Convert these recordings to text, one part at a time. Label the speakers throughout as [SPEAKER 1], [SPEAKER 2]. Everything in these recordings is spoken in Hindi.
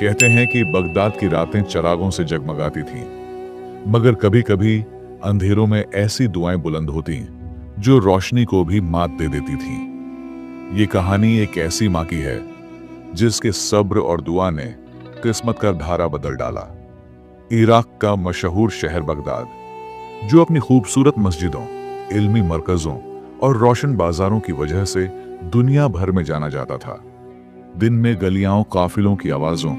[SPEAKER 1] कहते हैं कि बगदाद की रातें चिरागों से जगमगाती थीं, मगर कभी-कभी अंधेरों में ऐसी दुआएं बुलंद होती जो रोशनी को भी मात दे देती थीं। ये कहानी एक ऐसी माँ की है जिसके सब्र और दुआ ने किस्मत का धारा बदल डाला। इराक का मशहूर शहर बगदाद, जो अपनी खूबसूरत मस्जिदों, इल्मी मरकजों और रोशन बाजारों की वजह से दुनिया भर में जाना जाता था। दिन में गलियां काफिलों की आवाजों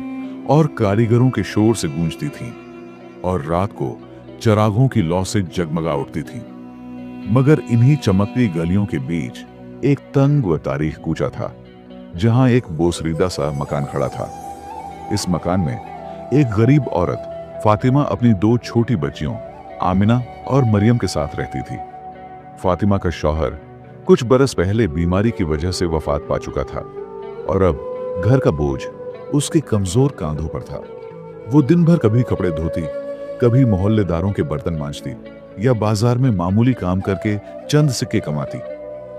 [SPEAKER 1] और कारीगरों के शोर से गूंजती थीं और रात को चिरागों की लौ से जगमगा उठती थीं। मगर इन्हीं चमकती गलियों के बीच एक तंग व तारीख कूचा था, जहां एक बोसरीदा सा मकान खड़ा था। इस मकान में एक गरीब औरत फातिमा अपनी दो छोटी बच्चियों आमिना और मरियम के साथ रहती थी। फातिमा का शौहर कुछ बरस पहले बीमारी की वजह से वफात पा चुका था और अब घर का बोझ उसके कमजोर कांधों पर था। वो दिन भर कभी कपड़े धोती, कभी मोहल्लेदारों के बर्तन मांजती या बाजार में मामूली काम करके चंद सिक्के कमाती।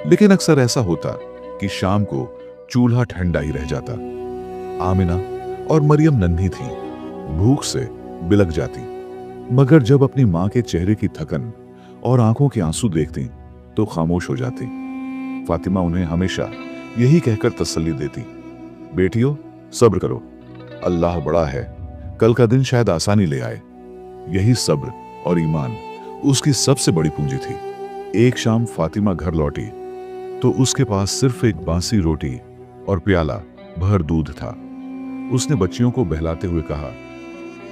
[SPEAKER 1] लेकिन अक्सर ऐसा होता कि शाम को चूल्हा ठंडा ही रह जाता। आमिना और मरियम नन्ही थीं, भूख से बिलक जाती, मगर जब अपनी मां के चेहरे की थकन और आंखों के आंसू देखती तो खामोश हो जाती। फातिमा उन्हें हमेशा यही कहकर तसल्ली देती, बेटियों सब्र करो, अल्लाह बड़ा है, कल का दिन शायद आसानी ले आए। यही सब्र और ईमान उसकी सबसे बड़ी पूंजी थी। एक शाम फातिमा घर लौटी तो उसके पास सिर्फ एक बासी रोटी और प्याला भर दूध था। उसने बच्चियों को बहलाते हुए कहा,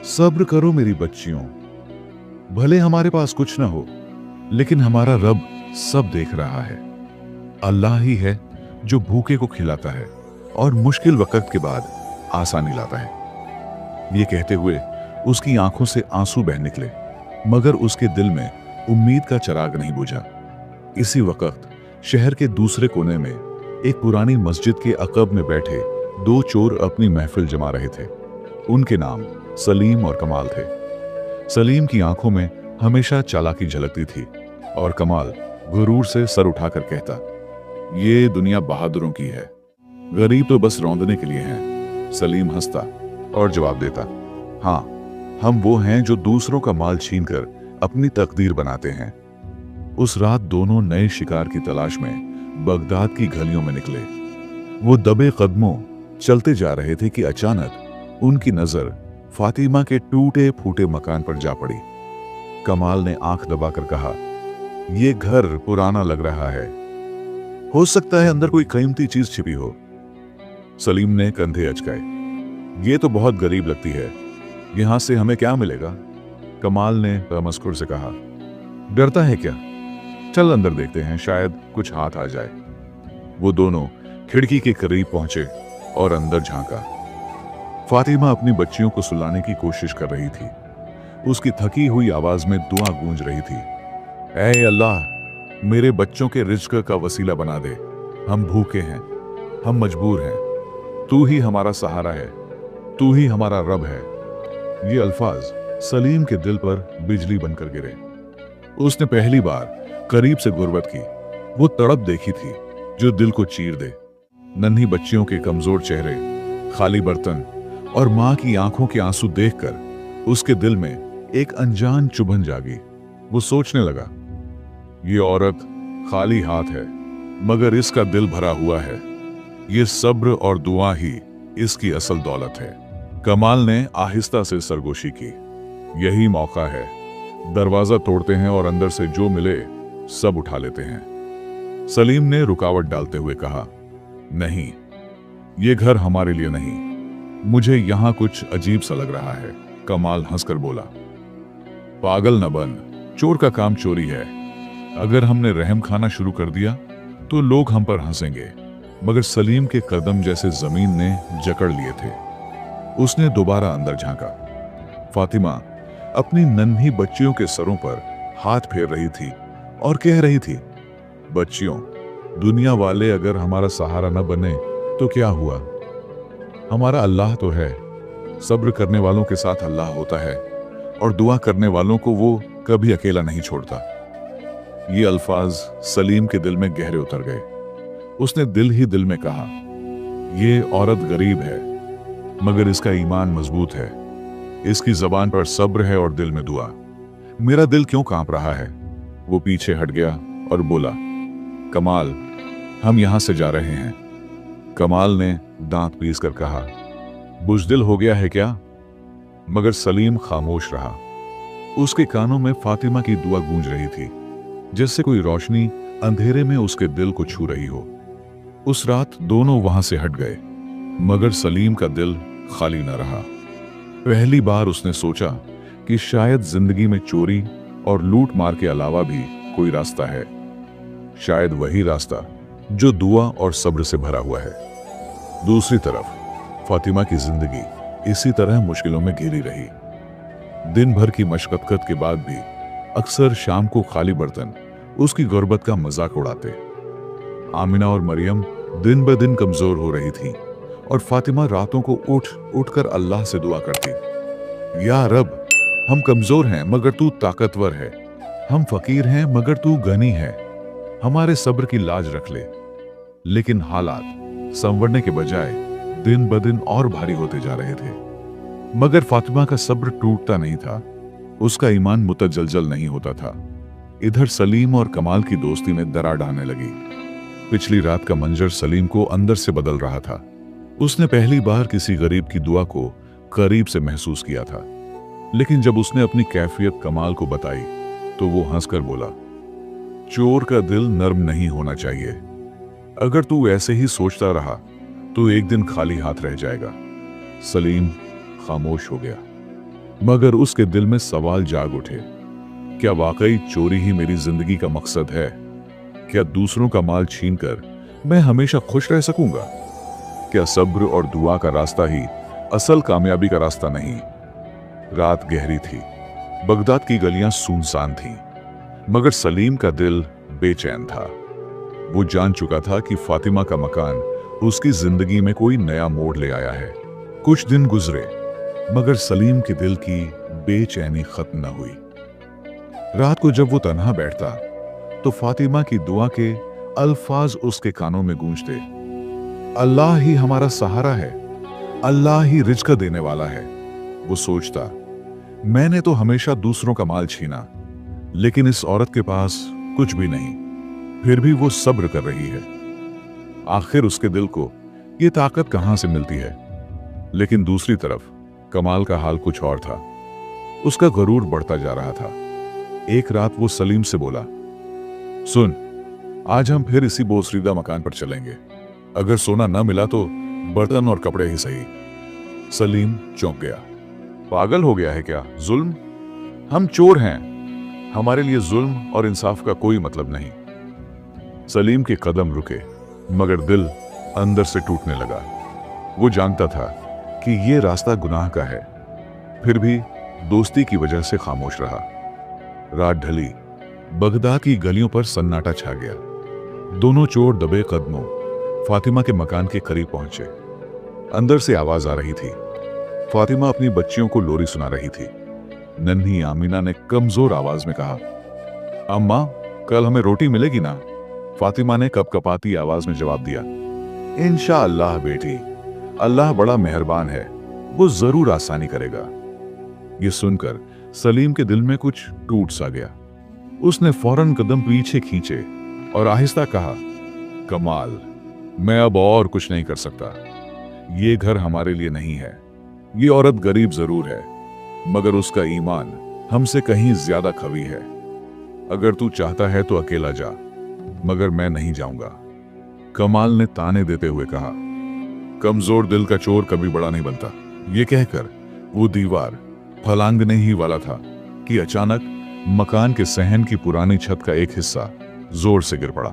[SPEAKER 1] सब्र करो मेरी बच्चियों, भले हमारे पास कुछ ना हो, लेकिन हमारा रब सब देख रहा है। अल्लाह ही है जो भूखे को खिलाता है और मुश्किल वक्त के बाद आसानी लाता है। ये कहते हुए उसकी आंखों से आंसू बह निकले, मगर उसके दिल में उम्मीद का चिराग नहीं बुझा। इसी वक्त शहर के दूसरे कोने में एक पुरानी मस्जिद के अकब में बैठे दो चोर अपनी महफिल जमा रहे थे। उनके नाम सलीम और कमाल थे। सलीम की आंखों में हमेशा चालाकी झलकती थी और कमाल गुरूर से सर उठाकर कहता, ये दुनिया बहादुरों की है, गरीब तो बस रौंदने के लिए हैं। सलीम हंसता और जवाब देता, हाँ, हम वो हैं जो दूसरों का माल छीनकर अपनी तकदीर बनाते हैं। उस रात दोनों नए शिकार की तलाश में बगदाद की गलियों में निकले। वो दबे कदमों चलते जा रहे थे कि अचानक उनकी नजर फातिमा के टूटे फूटे मकान पर जा पड़ी। कमाल ने आंख दबाकर कहा, यह घर पुराना लग रहा है, हो सकता है अंदर कोई कीमती चीज छिपी हो। सलीम ने कंधे अचकाए, ये तो बहुत गरीब लगती है, यहां से हमें क्या मिलेगा? कमाल ने तमस्कुर से कहा, डरता है क्या? चल अंदर देखते हैं, शायद कुछ हाथ आ जाए। वो दोनों खिड़की के करीब पहुंचे और अंदर झांका। फातिमा अपनी बच्चियों को सुलाने की कोशिश कर रही थी। उसकी थकी हुई आवाज में दुआ गूंज रही थी, ऐ अल्लाह, मेरे बच्चों के रिज्क का वसीला बना दे, हम भूखे हैं, हम मजबूर हैं, तू ही हमारा सहारा है, तू ही हमारा रब है। ये अल्फाज सलीम के दिल पर बिजली बनकर गिरे। उसने पहली बार करीब से गुर्बत की, वो तड़प देखी थी जो दिल को चीर दे। नन्ही बच्चियों के कमजोर चेहरे, खाली बर्तन और मां की आंखों के आंसू देखकर उसके दिल में एक अनजान चुभन जागी। वो सोचने लगा, ये औरत खाली हाथ है, मगर इसका दिल भरा हुआ है। ये सब्र और दुआ ही इसकी असल दौलत है। कमाल ने आहिस्ता से सरगोशी की, यही मौका है, दरवाजा तोड़ते हैं और अंदर से जो मिले सब उठा लेते हैं। सलीम ने रुकावट डालते हुए कहा, नहीं, ये घर हमारे लिए नहीं, मुझे यहां कुछ अजीब सा लग रहा है। कमाल हंसकर बोला, पागल न बन, चोर का काम चोरी है। अगर हमने रहम खाना शुरू कर दिया तो लोग हम पर हंसेंगे। मगर सलीम के कदम जैसे जमीन ने जकड़ लिए थे। उसने दोबारा अंदर झांका। फातिमा अपनी नन्ही बच्चियों के सरों पर हाथ फेर रही थी और कह रही थी, बच्चियों, दुनिया वाले अगर हमारा सहारा न बने तो क्या हुआ? हमारा अल्लाह तो है। सब्र करने वालों के साथ अल्लाह होता है और दुआ करने वालों को वो कभी अकेला नहीं छोड़ता। ये अल्फाज सलीम के दिल में गहरे उतर गए। उसने दिल ही दिल में कहा, ये औरत गरीब है, मगर इसका ईमान मजबूत है। इसकी जबान पर सब्र है और दिल में दुआ। मेरा दिल क्यों कांप रहा है? वो पीछे हट गया और बोला, कमाल, हम यहां से जा रहे हैं। कमाल ने दांत पीस कर कहा, बुज़दिल हो गया है क्या? मगर सलीम खामोश रहा। उसके कानों में फातिमा की दुआ गूंज रही थी, जैसे कोई रोशनी अंधेरे में उसके दिल को छू रही हो। उस रात दोनों वहां से हट गए, मगर सलीम का दिल खाली न रहा। पहली बार उसने सोचा कि शायद जिंदगी में चोरी और लूट मार के अलावा भी कोई रास्ता है, शायद वही रास्ता जो दुआ और सब्र से भरा हुआ है। दूसरी तरफ फातिमा की जिंदगी इसी तरह मुश्किलों में घिरी रही। दिन भर की मशक्कत के बाद भी अक्सर शाम को खाली बर्तन उसकी गुर्बत का मजाक उड़ाते। आमिना और मरियम दिन ब दिन कमजोर हो रही थी और फातिमा रातों को उठ उठकर अल्लाह से दुआ करती, या रब, हम कमजोर हैं मगर तू ताकतवर है, हम फकीर हैं मगर तू गनी है, हमारे सब्र की लाज रख ले। लेकिन हालात संवरने के बजाय दिन ब दिन और भारी होते जा रहे थे। मगर फातिमा का सब्र टूटता नहीं था, उसका ईमान मुतजलजल नहीं होता था। इधर सलीम और कमाल की दोस्ती में दरार डालने लगी। पिछली रात का मंजर सलीम को अंदर से बदल रहा था। उसने पहली बार किसी गरीब की दुआ को करीब से महसूस किया था। लेकिन जब उसने अपनी कैफियत कमाल को बताई तो वो हंसकर बोला, चोर का दिल नर्म नहीं होना चाहिए। अगर तू ऐसे ही सोचता रहा तो एक दिन खाली हाथ रह जाएगा। सलीम खामोश हो गया, मगर उसके दिल में सवाल जाग उठे, क्या वाकई चोरी ही मेरी जिंदगी का मकसद है? क्या दूसरों का माल छीनकर मैं हमेशा खुश रह सकूंगा? क्या सब्र और दुआ का रास्ता ही असल कामयाबी का रास्ता नहीं? रात गहरी थी, बगदाद की गलियां सुनसान थीं, मगर सलीम का दिल बेचैन था। वो जान चुका था कि फातिमा का मकान उसकी जिंदगी में कोई नया मोड़ ले आया है। कुछ दिन गुजरे, मगर सलीम के दिल की बेचैनी खत्म न हुई। रात को जब वो तन्हा बैठता तो फातिमा की दुआ के अल्फाज उसके कानों में गूंजते, अल्लाह ही हमारा सहारा है, अल्लाह ही रिज़्क़ देने वाला है। वो सोचता, मैंने तो हमेशा दूसरों का माल छीना, लेकिन इस औरत के पास कुछ भी नहीं, फिर भी वो सब्र कर रही है। आखिर उसके दिल को ये ताकत कहां से मिलती है? लेकिन दूसरी तरफ कमाल का हाल कुछ और था। उसका गरूर बढ़ता जा रहा था। एक रात वो सलीम से बोला, सुन, आज हम फिर इसी बोसरीदा मकान पर चलेंगे। अगर सोना न मिला तो बर्तन और कपड़े ही सही। सलीम चौंक गया। पागल हो गया है क्या? जुल्म? हम चोर हैं, हमारे लिए जुल्म और इंसाफ का कोई मतलब नहीं। सलीम के कदम रुके, मगर दिल अंदर से टूटने लगा। वो जानता था कि ये रास्ता गुनाह का है, फिर भी दोस्ती की वजह से खामोश रहा। रात ढली, बगदाद की गलियों पर सन्नाटा छा गया। दोनों चोर दबे कदमों फातिमा के मकान के करीब पहुंचे। अंदर से आवाज आ रही थी। फातिमा अपनी बच्चियों को लोरी सुना रही थी। नन्ही आमीना ने कमजोर आवाज में कहा, अम्मा, कल हमें रोटी मिलेगी ना? फातिमा ने कपकपाती आवाज में जवाब दिया, इंशाअल्लाह बेटी, अल्लाह बड़ा मेहरबान है, वो जरूर आसानी करेगा। ये सुनकर सलीम के दिल में कुछ टूट सा गया। उसने फौरन कदम पीछे खींचे और आहिस्ता कहा, कमाल, मैं अब और कुछ नहीं कर सकता। ये घर हमारे लिए नहीं है। ये औरत गरीब जरूर है, मगर उसका ईमान हमसे कहीं ज्यादा कवी है। अगर तू चाहता है तो अकेला जा, मगर मैं नहीं जाऊंगा। कमाल ने ताने देते हुए कहा, कमजोर दिल का चोर कभी बड़ा नहीं बनता। ये कहकर वो दीवार फलांगने ही वाला था कि अचानक मकान के सहन की पुरानी छत का एक हिस्सा जोर से गिर पड़ा।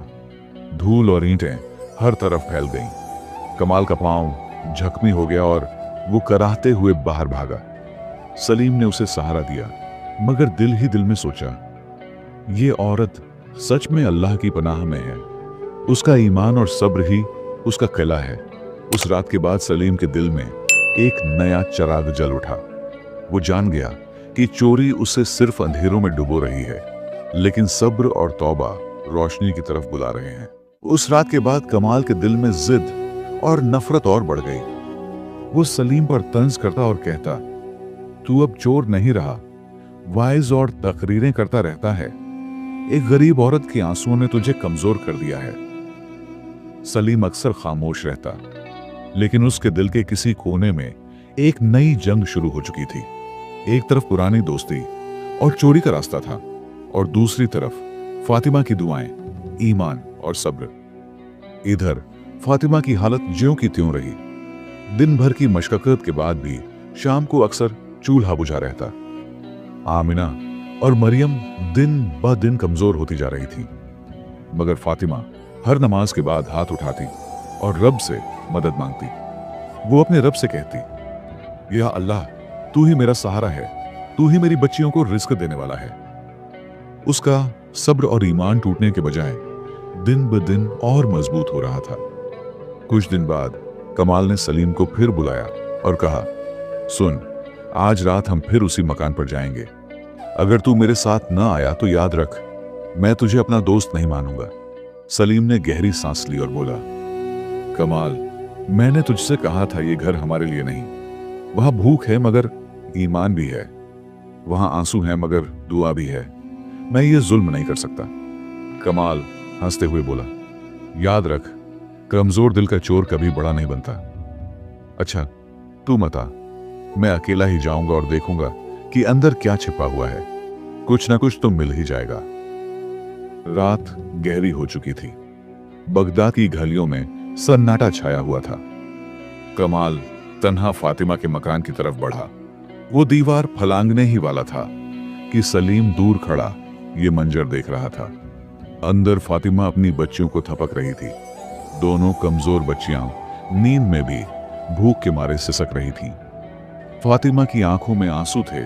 [SPEAKER 1] धूल और ईंटें हर तरफ फैल गईं। कमाल का पांव जख्मी हो गया और वो कराहते हुए बाहर भागा। सलीम ने उसे सहारा दिया, मगर दिल ही दिल में सोचा, ये औरत सच में अल्लाह की पनाह में है। उसका ईमान और सब्र ही उसका किला है। उस रात के बाद सलीम के दिल में एक नया चिराग जल उठा। वो जान गया कि चोरी उसे सिर्फ अंधेरों में डुबो रही है, लेकिन सब्र और तौबा रोशनी की तरफ बुला रहे हैं। उस रात के बाद कमाल के दिल में जिद और नफरत और बढ़ गई। वो सलीम पर तंज करता और कहता, तू अब चोर नहीं रहा, वाइज और तकरीरें करता रहता है। एक गरीब औरत के आंसुओं ने तुझे कमजोर कर दिया है। सलीम अक्सर खामोश रहता, लेकिन उसके दिल के किसी कोने में एक नई जंग शुरू हो चुकी थी। एक तरफ पुरानी दोस्ती और चोरी का रास्ता था, और दूसरी तरफ फातिमा की दुआएं, ईमान और सब्र। इधर फातिमा की हालत ज्यों की त्यों रही। दिन भर की मशक्कत के बाद भी शाम को अक्सर चूल्हा बुझा रहता। आमिना और मरियम दिन ब दिन कमजोर होती जा रही थी, मगर फातिमा हर नमाज के बाद हाथ उठाती और रब से मदद मांगती। वो अपने रब से कहती, या अल्लाह, तू ही मेरा सहारा है, तू ही मेरी बच्चियों को रिस्क देने वाला है। उसका सब्र और ईमान टूटने के बजाय दिन ब दिन और मजबूत हो रहा था। कुछ दिन बाद कमाल ने सलीम को फिर बुलाया और कहा, सुन, आज रात हम फिर उसी मकान पर जाएंगे। अगर तू मेरे साथ न आया तो याद रख, मैं तुझे अपना दोस्त नहीं मानूंगा। सलीम ने गहरी सांस ली और बोला, कमाल, मैंने तुझसे कहा था ये घर हमारे लिए नहीं। वहां भूख है मगर ईमान भी है, वहां आंसू है मगर दुआ भी है। मैं ये जुल्म नहीं कर सकता। कमाल हंसते हुए बोला, याद रख, कमजोर दिल का चोर कभी बड़ा नहीं बनता। अच्छा, तू मत आ, मैं अकेला ही जाऊंगा और देखूंगा कि अंदर क्या छिपा हुआ है। कुछ ना कुछ तो मिल ही जाएगा। रात गहरी हो चुकी थी। बगदाद की गलियों में सन्नाटा छाया हुआ था। कमाल तन्हा फातिमा के मकान की तरफ बढ़ा। वो दीवार फलांगने ही वाला था कि सलीम दूर खड़ा ये मंजर देख रहा था। अंदर फातिमा अपनी बच्चियों को थपक रही थी। दोनों कमजोर बच्चियां नींद में भी भूख के मारे सिसक रही थीं। फातिमा की आंखों में आंसू थे,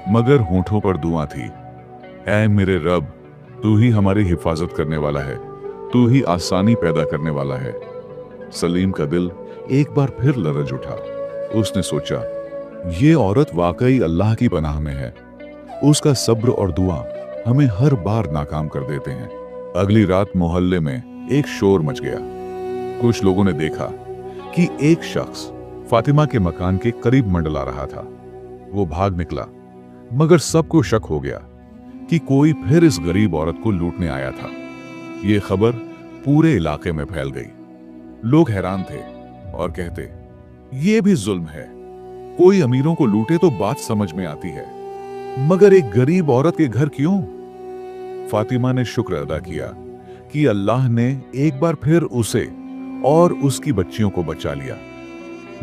[SPEAKER 1] मगर होठों पर दुआ थी। ऐ मेरे रब, तू ही हमारी हिफाजत करने वाला है, तू ही आसानी पैदा करने वाला है। सलीम का दिल एक बार फिर लरज उठा। उसने सोचा, ये औरत वाकई अल्लाह की पनाह में है। उसका सब्र और दुआ हमें हर बार नाकाम कर देते हैं। अगली रात मोहल्ले में एक शोर मच गया। कुछ लोगों ने देखा कि एक शख्स फातिमा के मकान के करीब मंडला रहा था। वो भाग निकला, मगर सबको शक हो गया कि कोई फिर इस गरीब औरत को लूटने आया था। ये खबर पूरे इलाके में फैल गई। लोग हैरान थे और कहते, ये भी जुल्म है। कोई अमीरों को लूटे तो बात समझ में आती है, मगर एक गरीब औरत के घर क्यों? फातिमा ने शुक्र अदा किया कि अल्लाह ने एक बार फिर उसे और उसकी बच्चियों को बचा लिया,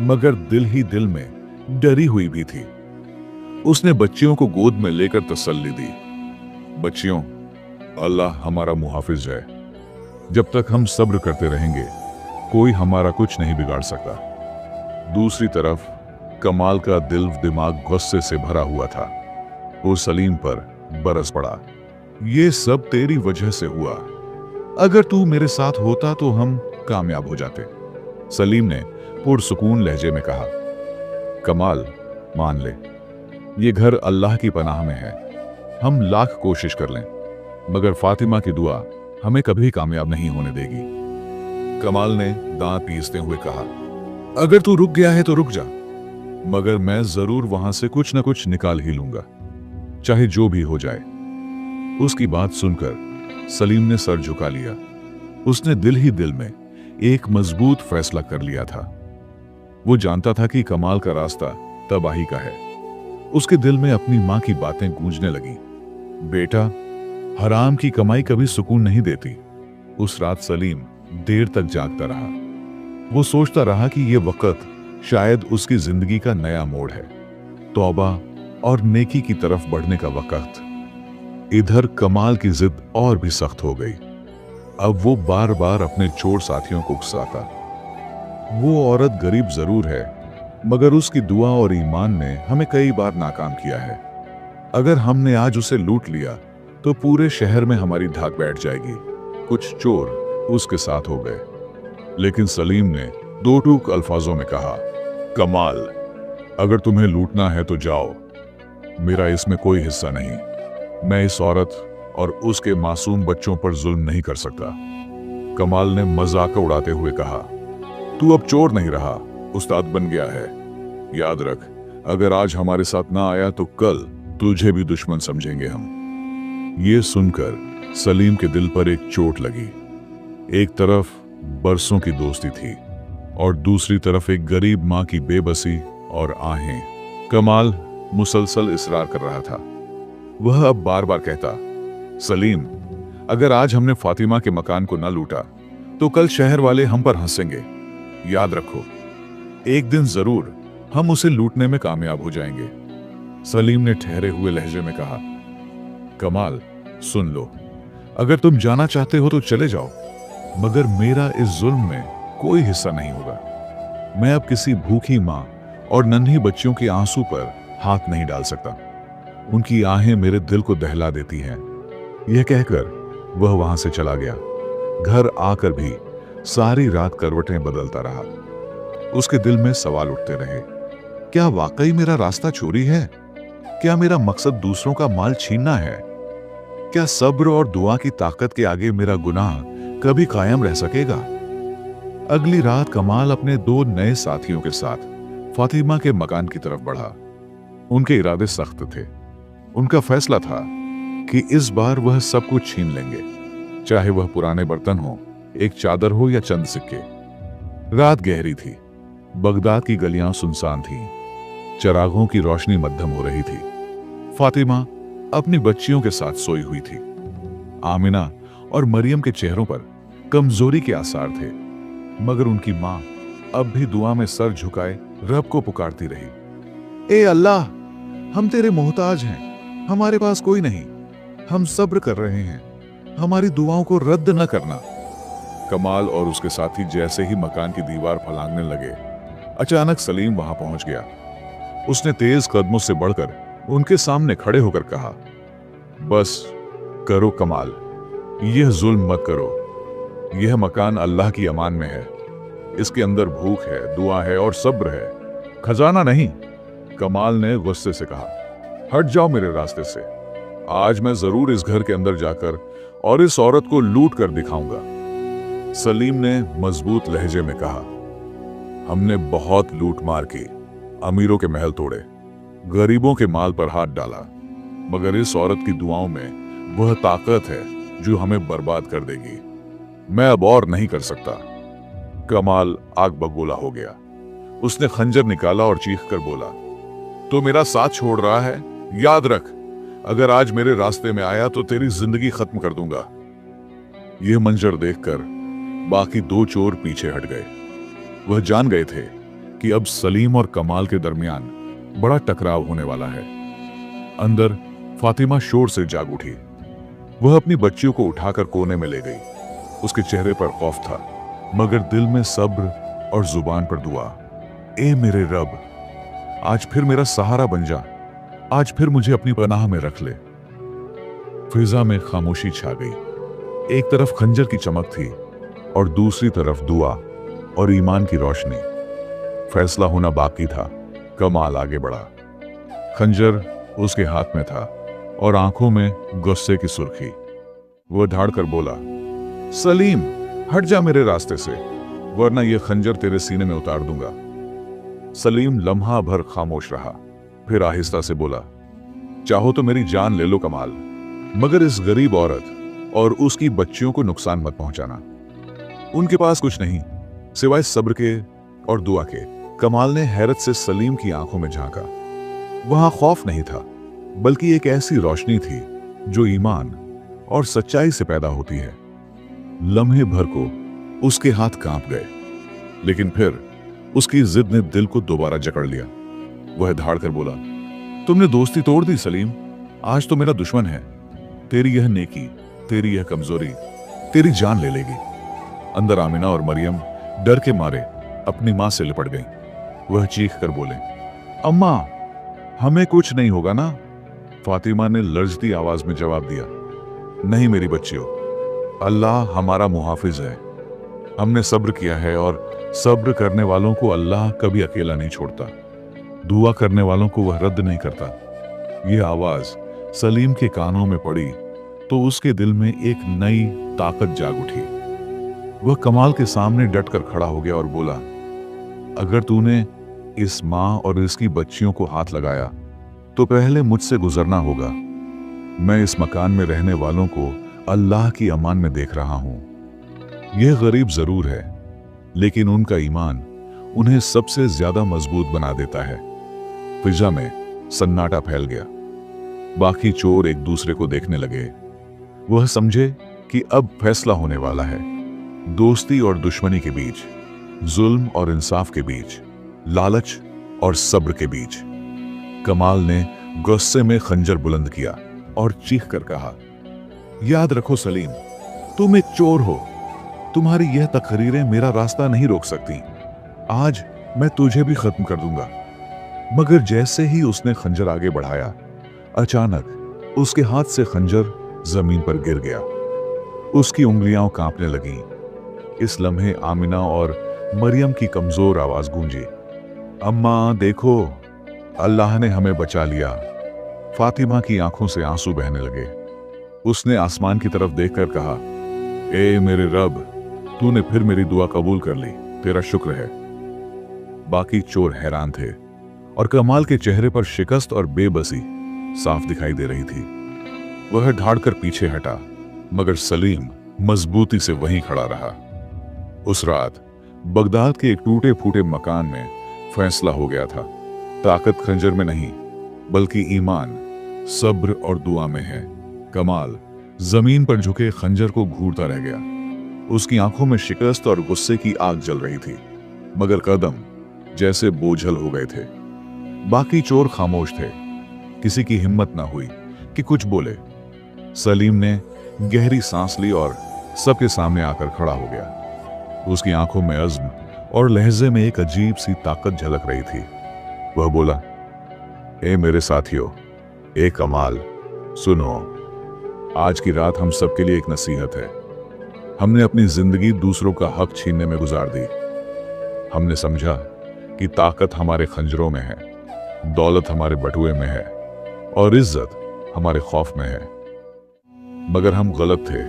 [SPEAKER 1] मगर दिल ही दिल में डरी हुई भी थी। उसने बच्चियों को गोद में लेकर तसल्ली दी, बच्चियों, अल्लाह हमारा मुहाफिज है। जब तक हम सब्र करते रहेंगे, कोई हमारा कुछ नहीं बिगाड़ सकता। दूसरी तरफ कमाल का दिल दिमाग गुस्से से भरा हुआ था। वो सलीम पर बरस पड़ा, ये सब तेरी वजह से हुआ। अगर तू मेरे साथ होता तो हम कामयाब हो जाते। सलीम ने पुरसुकून लहजे में कहा, कमाल, मान ले, ये घर अल्लाह की पनाह में है। हम लाख कोशिश कर लें, मगर फातिमा की दुआ हमें कभी कामयाब नहीं होने देगी। कमाल ने दांत पीसते हुए कहा, अगर तू रुक गया है तो रुक जा, मगर मैं जरूर वहां से कुछ न कुछ निकाल ही लूंगा, चाहे जो भी हो जाए। उसकी बात सुनकर सलीम ने सर झुका लिया। उसने दिल ही दिल में एक मजबूत फैसला कर लिया था। वो जानता था कि कमाल का रास्ता तबाही का है। उसके दिल में अपनी मां की बातें गूंजने लगी, बेटा, हराम की कमाई कभी सुकून नहीं देती। उस रात सलीम देर तक जागता रहा। वो सोचता रहा कि यह वक्त शायद उसकी जिंदगी का नया मोड़ है, तौबा और नेकी की तरफ बढ़ने का वक्त। इधर कमाल की जिद और भी सख्त हो गई। अब वो बार बार अपने चोर साथियों को उकसाता। वो औरत गरीब जरूर है, मगर उसकी दुआ और ईमान ने हमें कई बार नाकाम किया है। अगर हमने आज उसे लूट लिया तो पूरे शहर में हमारी धाक बैठ जाएगी। कुछ चोर उसके साथ हो गए, लेकिन सलीम ने दो टूक अल्फाजों में कहा, कमाल, अगर तुम्हें लूटना है तो जाओ, मेरा इसमें कोई हिस्सा नहीं। मैं इस औरत और उसके मासूम बच्चों पर जुल्म नहीं कर सकता। कमाल ने मजाक उड़ाते हुए कहा, तू अब चोर नहीं रहा, उस्ताद बन गया है। याद रख, अगर आज हमारे साथ ना आया तो कल तुझे भी दुश्मन समझेंगे हम। ये सुनकर सलीम के दिल पर एक चोट लगी। एक तरफ बरसों की दोस्ती थी और दूसरी तरफ एक गरीब मां की बेबसी और आहें। कमाल मुसलसल इसरार कर रहा था। वह अब बार बार कहता, सलीम, अगर आज हमने फातिमा के मकान को न लूटा तो कल शहर वाले हम पर हंसेंगे। याद रखो, एक दिन जरूर हम उसे लूटने में कामयाब हो जाएंगे। सलीम ने ठहरे हुए लहजे में कहा, कमाल, सुन लो, अगर तुम जाना चाहते हो तो चले जाओ, मगर मेरा इस जुल्म में कोई हिस्सा नहीं होगा। मैं अब किसी भूखी मां और नन्ही बच्चियों के आंसू पर हाथ नहीं डाल सकता। उनकी आहें मेरे दिल को दहला देती हैं। यह कहकर वह वहां से चला गया। घर आकर भी सारी रात करवटें बदलता रहा। उसके दिल में सवाल उठते रहे, क्या वाकई मेरा रास्ता चोरी है? क्या मेरा मकसद दूसरों का माल छीनना है? क्या सब्र और दुआ की ताकत के आगे मेरा गुनाह कभी कायम रह सकेगा? अगली रात कमाल अपने 2 नए साथियों के साथ फातिमा के मकान की तरफ बढ़ा। उनके इरादे सख्त थे। उनका फैसला था कि इस बार वह सब कुछ छीन लेंगे, चाहे वह पुराने बर्तन हो, एक चादर हो या चंद सिक्के। रात गहरी थी। बगदाद की गलियां सुनसान थीं। चिरागों की रोशनी मध्यम हो रही थी। फातिमा अपनी बच्चियों के साथ सोई हुई थी। आमिना और मरियम के चेहरों पर कमजोरी के आसार थे, मगर उनकी मां अब भी दुआ में सर झुकाए रब को पुकारती रही। ए अल्लाह, हम तेरे मोहताज हैं, हमारे पास कोई नहीं, हम सब्र कर रहे हैं, हमारी दुआओं को रद्द न करना। कमाल और उसके साथी जैसे ही मकान की दीवार फलांगने लगे, अचानक सलीम वहां पहुंच गया। उसने तेज कदमों से बढ़कर उनके सामने खड़े होकर कहा, बस करो कमाल, यह जुल्म मत करो। यह मकान अल्लाह की अमान में है। इसके अंदर भूख है, दुआ है और सब्र है, खजाना नहीं। कमाल ने गुस्से से कहा, हट जाओ मेरे रास्ते से। आज मैं जरूर इस घर के अंदर जाकर और इस औरत को लूट कर दिखाऊंगा। सलीम ने मजबूत लहजे में कहा, हमने बहुत लूट मार की, अमीरों के महल तोड़े, गरीबों के माल पर हाथ डाला, मगर इस औरत की दुआओं में वह ताकत है जो हमें बर्बाद कर देगी। मैं अब और नहीं कर सकता। कमाल आग बबूला हो गया। उसने खंजर निकाला और चीख कर बोला, तो मेरा साथ छोड़ रहा है? याद रख, अगर आज मेरे रास्ते में आया तो तेरी जिंदगी खत्म कर दूंगा। यह मंजर देखकर बाकी 2 चोर पीछे हट गए। वह जान गए थे कि अब सलीम और कमाल के दरमियान बड़ा टकराव होने वाला है। अंदर फातिमा शोर से जाग उठी। वह अपनी बच्चियों को उठाकर कोने में ले गई। उसके चेहरे पर खौफ था, मगर दिल में सब्र और जुबान पर दुआ। ए मेरे रब, आज फिर मेरा सहारा बन जा, आज फिर मुझे अपनी पनाह में रख ले। फिजा में खामोशी छा गई। एक तरफ खंजर की चमक थी और दूसरी तरफ दुआ और ईमान की रोशनी। फैसला होना बाकी था। कमाल आगे बढ़ा। खंजर उसके हाथ में था और आंखों में गुस्से की सुर्खी। वह धाड़ कर बोला, सलीम, हट जा मेरे रास्ते से, वरना यह खंजर तेरे सीने में उतार दूंगा। सलीम लम्हा भर खामोश रहा, फिर आहिस्ता से बोला, चाहो तो मेरी जान ले लो कमाल, मगर इस गरीब औरत और उसकी बच्चियों को नुकसान मत पहुंचाना। उनके पास कुछ नहीं सिवाय सब्र के और दुआ के। कमाल ने हैरत से सलीम की आंखों में झांका। वहां खौफ नहीं था, बल्कि एक ऐसी रोशनी थी जो ईमान और सच्चाई से पैदा होती है। लम्हे भर को उसके हाथ कांप गए, लेकिन फिर उसकी जिद ने दिल को दोबारा जकड़ लिया। वह धाड़ कर बोला, तुमने दोस्ती तोड़ दी सलीम, आज तो मेरा दुश्मन है। तेरी यह नेकी, तेरी यह कमजोरी तेरी जान ले लेगी। अंदर आमिना और मरियम डर के मारे अपनी मां से लिपट गईं। वह चीख कर बोले, अम्मा, हमें कुछ नहीं होगा ना? फातिमा ने लर्जती आवाज में जवाब दिया, नहीं मेरी बच्चियों, अल्लाह हमारा मुहाफिज है। हमने सब्र किया है और सब्र करने वालों को अल्लाह कभी अकेला नहीं छोड़ता। दुआ करने वालों को वह रद्द नहीं करता। यह आवाज सलीम के कानों में पड़ी तो उसके दिल में एक नई ताकत जाग उठी। वह कमाल के सामने डटकर खड़ा हो गया और बोला, अगर तूने इस माँ और इसकी बच्चियों को हाथ लगाया तो पहले मुझसे गुजरना होगा। मैं इस मकान में रहने वालों को अल्लाह की अमान में देख रहा हूं। यह गरीब जरूर है, लेकिन उनका ईमान उन्हें सबसे ज्यादा मजबूत बना देता है। फिजा में सन्नाटा फैल गया। बाकी चोर एक दूसरे को देखने लगे। वह समझे कि अब फैसला होने वाला है, दोस्ती और दुश्मनी के बीच, जुल्म और इंसाफ के बीच, लालच और सब्र के बीच। कमाल ने गुस्से में खंजर बुलंद किया और चीख कर कहा, याद रखो सलीम, तुम एक चोर हो। तुम्हारी यह तकरीरें मेरा रास्ता नहीं रोक सकती। आज मैं तुझे भी खत्म कर दूंगा। मगर जैसे ही उसने खंजर आगे बढ़ाया, अचानक उसके हाथ से खंजर जमीन पर गिर गया। उसकी उंगलियां कांपने लगीं। इस लम्हे आमिना और मरियम की कमजोर आवाज गूंजी, अम्मा देखो, अल्लाह ने हमें बचा लिया। फातिमा की आंखों से आंसू बहने लगे। उसने आसमान की तरफ देखकर कहा, ए मेरे रब, तूने फिर मेरी दुआ कबूल कर ली, तेरा शुक्र है। बाकी चोर हैरान थे और कमाल के चेहरे पर शिकस्त और बेबसी साफ दिखाई दे रही थी। वह ढाड़कर पीछे हटा, मगर सलीम मजबूती से वहीं खड़ा रहा। उस रात बगदाद के एक टूटे फूटे मकान में फैसला हो गया था। ताकत खंजर में नहीं, बल्कि ईमान, सब्र और दुआ में है। कमाल जमीन पर झुके खंजर को घूरता रह गया। उसकी आंखों में शिकस्त और गुस्से की आग जल रही थी, मगर कदम जैसे बोझल हो गए थे। बाकी चोर खामोश थे। किसी की हिम्मत ना हुई कि कुछ बोले। सलीम ने गहरी सांस ली और सबके सामने आकर खड़ा हो गया। उसकी आंखों में अज़्म और लहजे में एक अजीब सी ताकत झलक रही थी। वह बोला, ए मेरे साथियों, ए कमाल, सुनो, आज की रात हम सबके लिए एक नसीहत है। हमने अपनी जिंदगी दूसरों का हक छीनने में गुजार दी। हमने समझा कि ताकत हमारे खंजरों में है, दौलत हमारे बटुए में है और इज्जत हमारे खौफ में है। मगर हम गलत थे।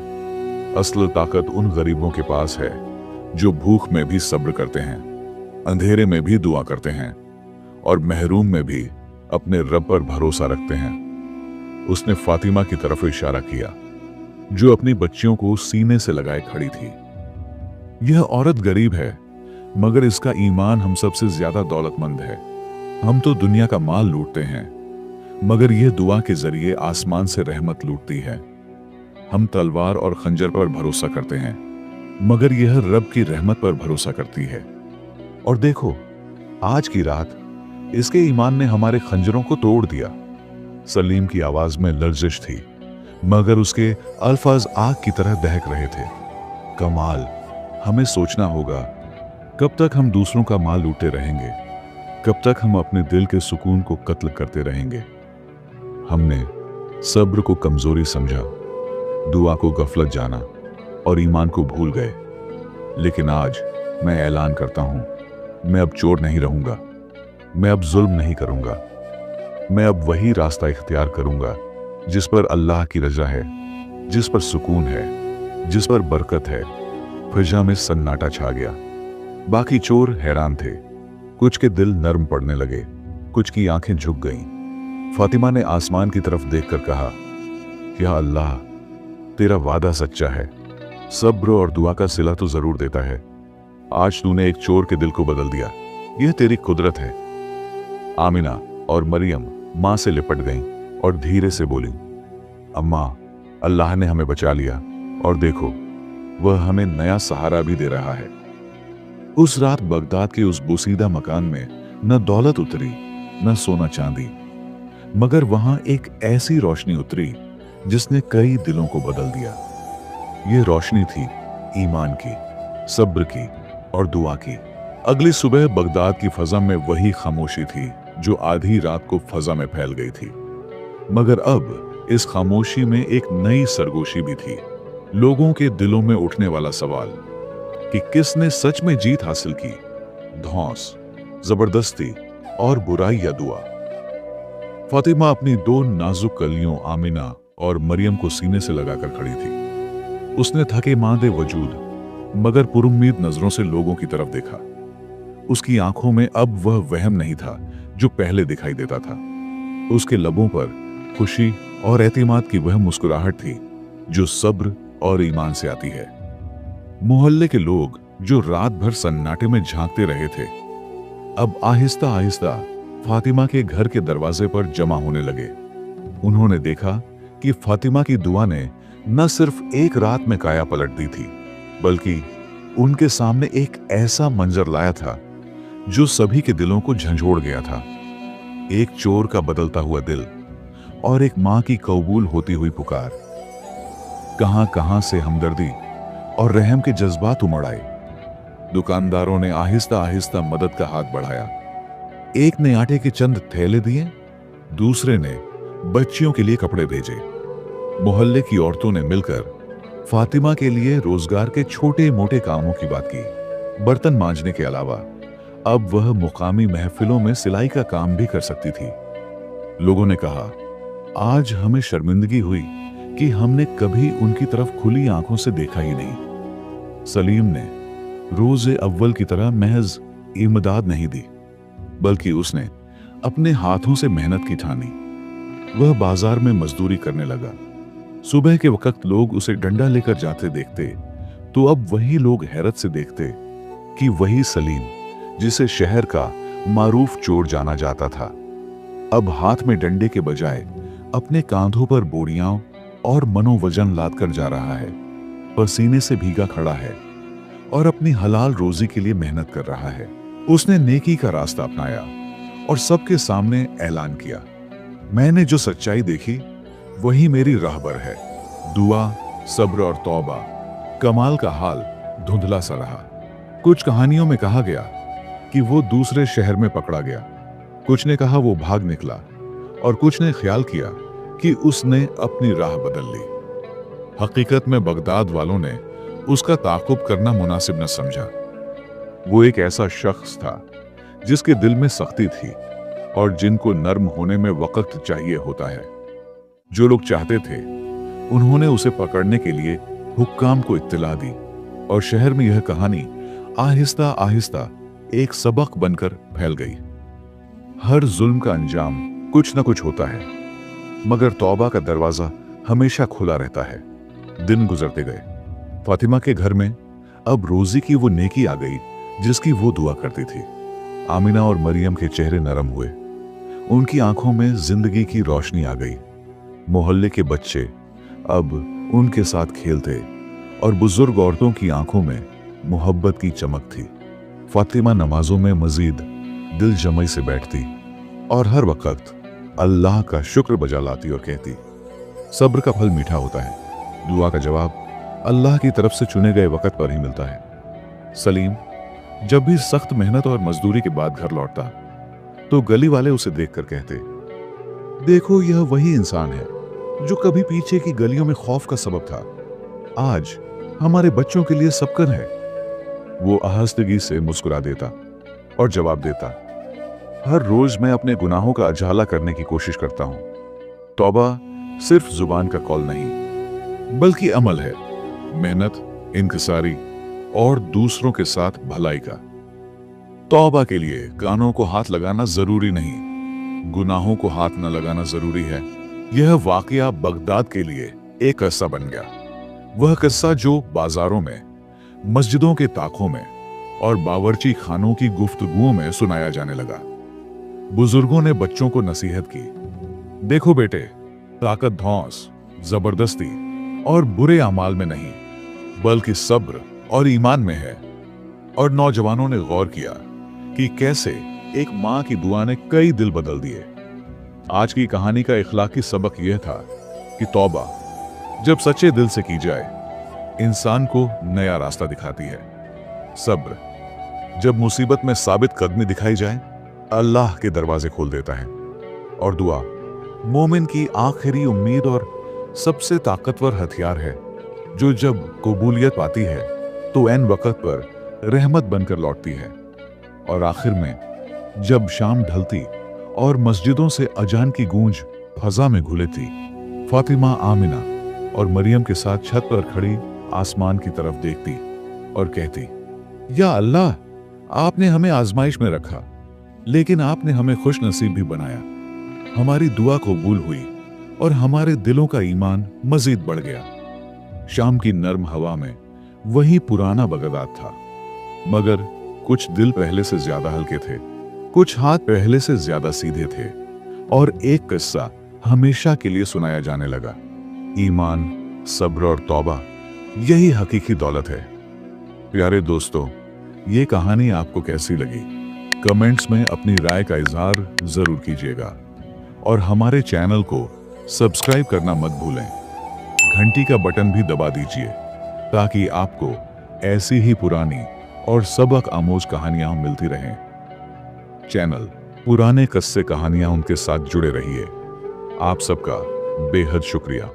[SPEAKER 1] असल ताकत उन गरीबों के पास है जो भूख में भी सब्र करते हैं, अंधेरे में भी दुआ करते हैं और महरूम में भी अपने रब पर भरोसा रखते हैं। उसने फातिमा की तरफ इशारा किया, जो अपनी बच्चियों को सीने से लगाए खड़ी थी। यह औरत गरीब है, मगर इसका ईमान हम सबसे ज्यादा दौलतमंद है। हम तो दुनिया का माल लूटते हैं, मगर यह दुआ के जरिए आसमान से रहमत लूटती है। हम तलवार और खंजर पर भरोसा करते हैं, मगर यह रब की रहमत पर भरोसा करती है। और देखो, आज की रात इसके ईमान ने हमारे खंजरों को तोड़ दिया। सलीम की आवाज में लर्जिश थी, मगर उसके अल्फाज आग की तरह दहक रहे थे। कमाल, हमें सोचना होगा, कब तक हम दूसरों का माल लूटते रहेंगे? कब तक हम अपने दिल के सुकून को कत्ल करते रहेंगे? हमने सब्र को कमजोरी समझा, दुआ को गफलत जाना और ईमान को भूल गए। लेकिन आज मैं ऐलान करता हूं, मैं अब चोर नहीं रहूंगा। मैं अब जुल्म नहीं करूंगा। मैं अब वही रास्ता इख्तियार करूंगा जिस पर अल्लाह की रजा है, जिस पर सुकून है, जिस पर बरकत है। फिजा में सन्नाटा छा गया। बाकी चोर हैरान थे। कुछ के दिल नर्म पड़ने लगे, कुछ की आंखें झुक गईं। फातिमा ने आसमान की तरफ देखकर कहा, या अल्लाह, तेरा वादा सच्चा है। सब्र और दुआ का सिला तो जरूर देता है। आज तूने एक चोर के दिल को बदल दिया। यह तेरी कुदरत है। आमिना और मरियम मां से लिपट गईं और धीरे से बोली, अम्मा, अल्लाह ने हमें बचा लिया और देखो, वह हमें नया सहारा भी दे रहा है। उस रात बगदाद के उस बोसीदा मकान में न दौलत उतरी, न सोना चांदी, मगर वहां एक ऐसी रोशनी उतरी जिसने कई दिलों को बदल दिया। यह रोशनी थी ईमान की, सब्र की और दुआ की। अगली सुबह बगदाद की फजा में वही खामोशी थी जो आधी रात को फजा में फैल गई थी। मगर अब इस खामोशी में एक नई सरगोशी भी थी। लोगों के दिलों में उठने वाला सवाल कि किसने सच में जीत हासिल की, धौंस, जबरदस्ती और बुराई या दुआ। फातिमा अपनी दो नाजुक कलियों आमिना और मरियम को सीने से लगाकर खड़ी थी। उसने थके मांदे वजूद मगर पुरुम्मीद नजरों से लोगों की तरफ देखा। उसकी आंखों में अब वह वहम नहीं था जो पहले दिखाई देता था। उसके लबों पर खुशी और एतमाद की वह मुस्कुराहट थी जो सब्र और ईमान से आती है। मोहल्ले के लोग जो रात भर सन्नाटे में झांकते रहे थे, अब आहिस्ता आहिस्ता फातिमा के घर के दरवाजे पर जमा होने लगे। उन्होंने देखा कि फातिमा की दुआ ने न सिर्फ एक रात में काया पलट दी थी, बल्कि उनके सामने एक ऐसा मंजर लाया था जो सभी के दिलों को झंझोड़ गया था। एक चोर का बदलता हुआ दिल और एक मां की कबूल होती हुई पुकार। कहां कहां से हमदर्दी और रहम के जज्बात उमड़ आए। दुकानदारों ने आहिस्ता आहिस्ता मदद का हाथ बढ़ाया। एक ने आटे के चंद थैले दिए, दूसरे ने बच्चियों के लिए कपड़े भेजे। मोहल्ले की औरतों ने मिलकर फातिमा के लिए रोजगार के छोटे मोटे कामों की बात की। बर्तन मांजने के अलावा अब वह मुकामी महफिलों में सिलाई का काम भी कर सकती थी। लोगों ने कहा, आज हमें शर्मिंदगी हुई कि हमने कभी उनकी तरफ खुली आंखों से देखा ही नहीं। सलीम ने रोज़े अव्वल की तरह महज इमदाद नहीं दी, बल्कि उसने अपने हाथों से मेहनत की ठानी। वह बाजार में मजदूरी करने लगा। सुबह के वक्त लोग उसे डंडा लेकर जाते देखते तो अब वही लोग हैरत से देखते कि वही सलीम, जिसे शहर का मारूफ चोर जाना जाता था, अब हाथ में डंडे के बजाय अपने कांधों पर बोरियां और मनोवजन लादकर जा रहा है। पसीने से भीगा खड़ा है और अपनी हलाल रोजी के लिए मेहनत कर रहा है। उसने नेकी का रास्ता अपनाया और सबके सामने ऐलान किया, मैंने जो सच्चाई देखी वही मेरी राहबर है। दुआ, सब्र और तौबा। कमाल का हाल धुंधला सा रहा। कुछ कहानियों में कहा गया कि वो दूसरे शहर में पकड़ा गया, कुछ ने कहा वो भाग निकला और कुछ ने ख्याल किया कि उसने अपनी राह बदल ली। हकीकत में बगदाद वालों ने उसका ताक़ुब करना मुनासिब न समझा। वो एक ऐसा शख्स था जिसके दिल में सख्ती थी और जिनको नर्म होने में वक्त चाहिए होता है। जो लोग चाहते थे उन्होंने उसे पकड़ने के लिए हुक्काम को इत्तला दी और शहर में यह कहानी आहिस्ता आहिस्ता एक सबक बनकर फैल गई। हर जुल्म का अंजाम कुछ न कुछ होता है, मगर तौबा का दरवाजा हमेशा खुला रहता है। दिन गुजरते गए। फातिमा के घर में अब रोजी की वो नेकी आ गई जिसकी वो दुआ करती थी। आमिना और मरियम के चेहरे नरम हुए, उनकी आंखों में जिंदगी की रोशनी आ गई। मोहल्ले के बच्चे अब उनके साथ खेलते और बुजुर्ग औरतों की आंखों में मोहब्बत की चमक थी। फातिमा नमाजों में मजीद दिल जमई से बैठती और हर वक्त अल्लाह का शुक्र बजा लाती और कहती, सब्र का फल मीठा होता है, दुआ का जवाब अल्लाह की तरफ से चुने गए वक्त पर ही मिलता है। सलीम जब भी सख्त मेहनत और मजदूरी के बाद घर लौटता तो गली वाले उसे देखकर कहते, देखो यह वही इंसान है जो कभी पीछे की गलियों में खौफ का सबब था, आज हमारे बच्चों के लिए सबकन है। वो आहस्तगी से मुस्कुरा देता और जवाब देता, हर रोज मैं अपने गुनाहों का अजाला करने की कोशिश करता हूं। तौबा सिर्फ जुबान का कौल नहीं बल्कि अमल है, मेहनत, इंकिसारी और दूसरों के साथ भलाई का। तौबा के लिए कानों को हाथ लगाना जरूरी नहीं, गुनाहों को हाथ न लगाना जरूरी है। यह वाकया बगदाद के लिए एक किस्सा बन गया। वह किस्सा जो बाजारों में, मस्जिदों के ताकों में और बावर्ची खानों की गुफ्तगुओं में सुनाया जाने लगा। बुजुर्गों ने बच्चों को नसीहत की, देखो बेटे, ताकत धौंस, जबरदस्ती और बुरे अमाल में नहीं बल्कि सब्र और ईमान में है। और नौजवानों ने गौर किया कि कैसे एक मां की दुआ ने कई दिल बदल दिए। आज की कहानी का इखलाकी सबक यह था कि तौबा जब सच्चे दिल से की जाए इंसान को नया रास्ता दिखाती है। सब्र जब मुसीबत में साबित कदमी दिखाई जाए अल्लाह के दरवाजे खोल देता है। और दुआ मोमिन की आखिरी उम्मीद और सबसे ताकतवर हथियार है, जो जब कबूलियत पाती है तो ऐन वक्त पर रहमत बनकर लौटती है। और आखिर में जब शाम ढलती और मस्जिदों से अजान की गूंज फजा में घुलेती, फातिमा, आमिना और मरियम के साथ छत पर खड़ी आसमान की तरफ देखती और कहती, या अल्लाह, आपने हमें आजमाइश में रखा, लेकिन आपने हमें खुश नसीब भी बनाया। हमारी दुआ कबूल हुई और हमारे दिलों का ईमान मजीद बढ़ गया। शाम की नर्म हवा में वही पुराना बगदाद था, मगर कुछ दिल पहले से ज्यादा हल्के थे, कुछ हाथ पहले से ज्यादा सीधे थे, और एक किस्सा हमेशा के लिए सुनाया जाने लगा। ईमान, सब्र और तौबा, यही हकीकी दौलत है। प्यारे दोस्तों, ये कहानी आपको कैसी लगी? कमेंट्स में अपनी राय का इजहार जरूर कीजिएगा और हमारे चैनल को सब्सक्राइब करना मत भूलें। घंटी का बटन भी दबा दीजिए ताकि आपको ऐसी ही पुरानी और सबक आमोज कहानियां मिलती रहें। चैनल पुराने किस्से कहानियां उनके साथ जुड़े रहिए। आप सबका बेहद शुक्रिया।